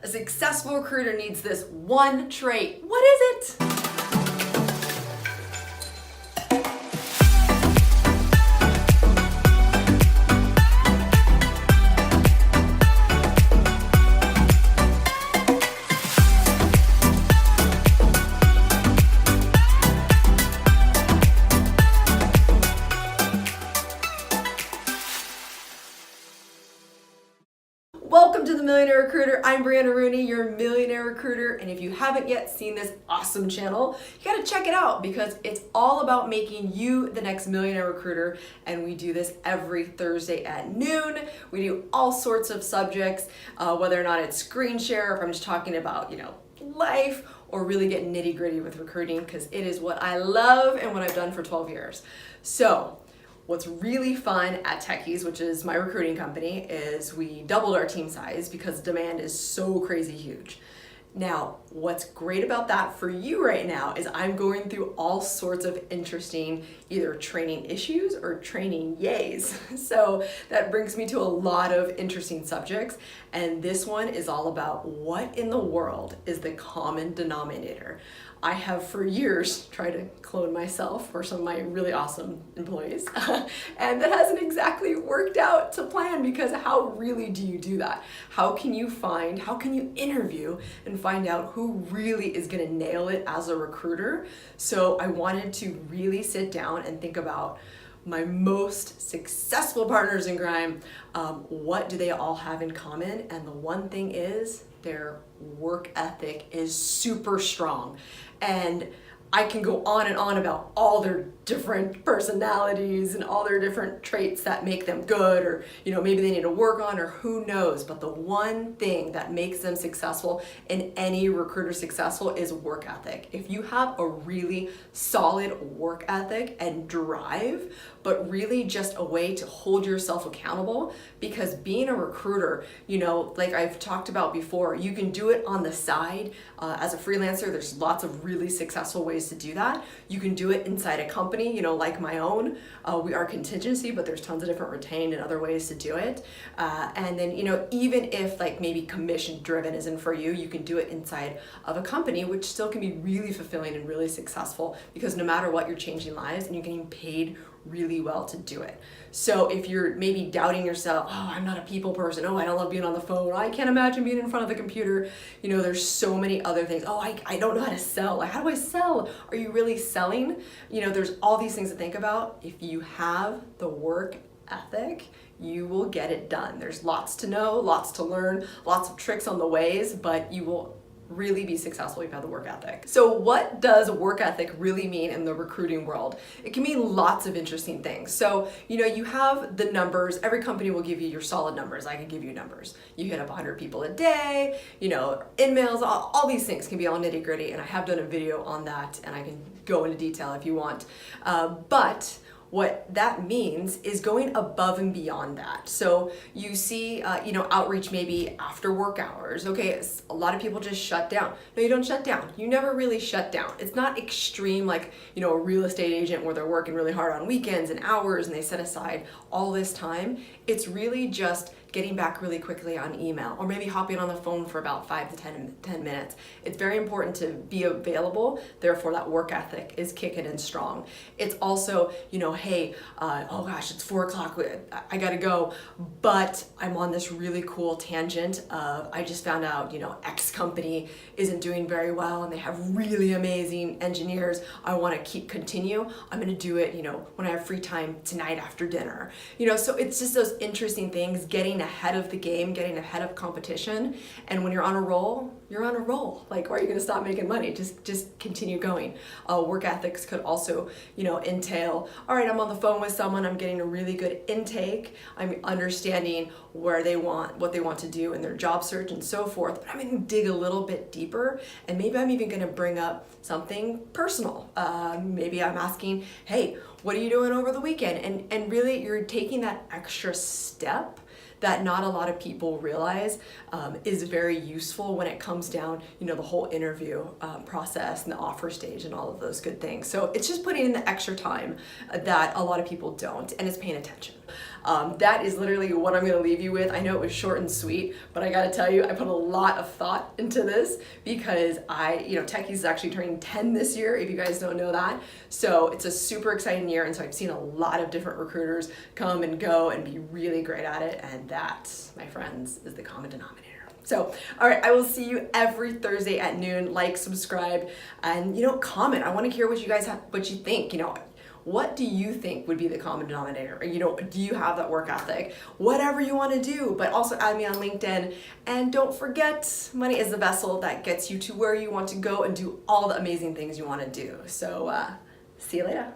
A successful recruiter needs this one trait. What is it? Welcome to the Millionaire Recruiter. I'm Brianna Rooney, your Millionaire Recruiter, and if you haven't yet seen this awesome channel, you gotta check it out because it's all about making you the next Millionaire Recruiter, and we do this every Thursday at noon. We do all sorts of subjects, whether or not it's screen share, if I'm just talking about, life, or really get nitty gritty with recruiting because it is what I love and what I've done for 12 years. So, what's really fun at Techies, which is my recruiting company, is we doubled our team size because demand is so crazy huge. Now, what's great about that for you right now is I'm going through all sorts of interesting either training issues or training yays. So that brings me to a lot of interesting subjects. And this one is all about what in the world is the common denominator. I have for years tried to clone myself for some of my really awesome employees, and that hasn't exactly worked out to plan because how really do you do that? How can you interview and find out who really is gonna nail it as a recruiter? So I wanted to really sit down and think about my most successful partners in crime. What do they all have in common? And the one thing is their work ethic is super strong. And I can go on and on about all their different personalities and all their different traits that make them good, or maybe they need to work on, or who knows. But the one thing that makes them successful and any recruiter successful is work ethic. If you have a really solid work ethic and drive, but really just a way to hold yourself accountable, because being a recruiter, like I've talked about before, you can do it on the side as a freelancer. There's lots of really successful ways to do that. You can do it inside a company, like my own. We are contingency, but there's tons of different retained and other ways to do it. And then, even if like maybe commission driven isn't for you, you can do it inside of a company, which still can be really fulfilling and really successful because no matter what, you're changing lives and you're getting paid really well to do it. So if you're maybe doubting yourself, oh, I'm not a people person, oh, I don't love being on the phone, I can't imagine being in front of the computer, there's so many other things. Oh, I don't know how to sell. Like, how do I sell? Are you really selling? There's all these things to think about. If you have the work ethic, you will get it done. There's lots to know, lots to learn, lots of tricks on the ways, but you will really be successful if you have the work ethic. So what does work ethic really mean in the recruiting world? It can mean lots of interesting things. So, you have the numbers. Every company will give you your solid numbers. I can give you numbers. You hit up 100 people a day, emails, all these things can be all nitty gritty. And I have done a video on that and I can go into detail if you want. But what that means is going above and beyond that. So you see, outreach maybe after work hours. Okay, a lot of people just shut down. No, you don't shut down. You never really shut down. It's not extreme like, a real estate agent where they're working really hard on weekends and hours and they set aside all this time. It's really just getting back really quickly on email, or maybe hopping on the phone for about 5 to 10 minutes. It's very important to be available, therefore that work ethic is kicking in strong. It's also, hey, oh gosh, it's 4 o'clock, I gotta go, but I'm on this really cool tangent of, I just found out, X company isn't doing very well and they have really amazing engineers. I wanna continue. I'm gonna do it, when I have free time tonight after dinner. So it's just those interesting things, getting ahead of the game, getting ahead of competition. And when you're on a roll, you're on a roll. Like, why are you gonna stop making money? Just continue going. Work ethics could also, entail, all right, I'm on the phone with someone, I'm getting a really good intake, I'm understanding what they want to do in their job search and so forth, but I'm gonna dig a little bit deeper, and maybe I'm even gonna bring up something personal. Maybe I'm asking, hey, what are you doing over the weekend? And really, you're taking that extra step that not a lot of people realize is very useful when it comes down, the whole interview process and the offer stage and all of those good things. So it's just putting in the extra time that a lot of people don't, and it's paying attention. That is literally what I'm gonna leave you with. I know it was short and sweet, but I gotta tell you, I put a lot of thought into this because Techies is actually turning 10 this year, if you guys don't know that. So it's a super exciting year, and so I've seen a lot of different recruiters come and go and be really great at it, and that, my friends, is the common denominator. So, all right, I will see you every Thursday at noon. Like, subscribe, and comment. I want to hear what you think. What do you think would be the common denominator? Or, do you have that work ethic? Whatever you want to do, but also add me on LinkedIn. And don't forget, money is the vessel that gets you to where you want to go and do all the amazing things you want to do. So, see you later.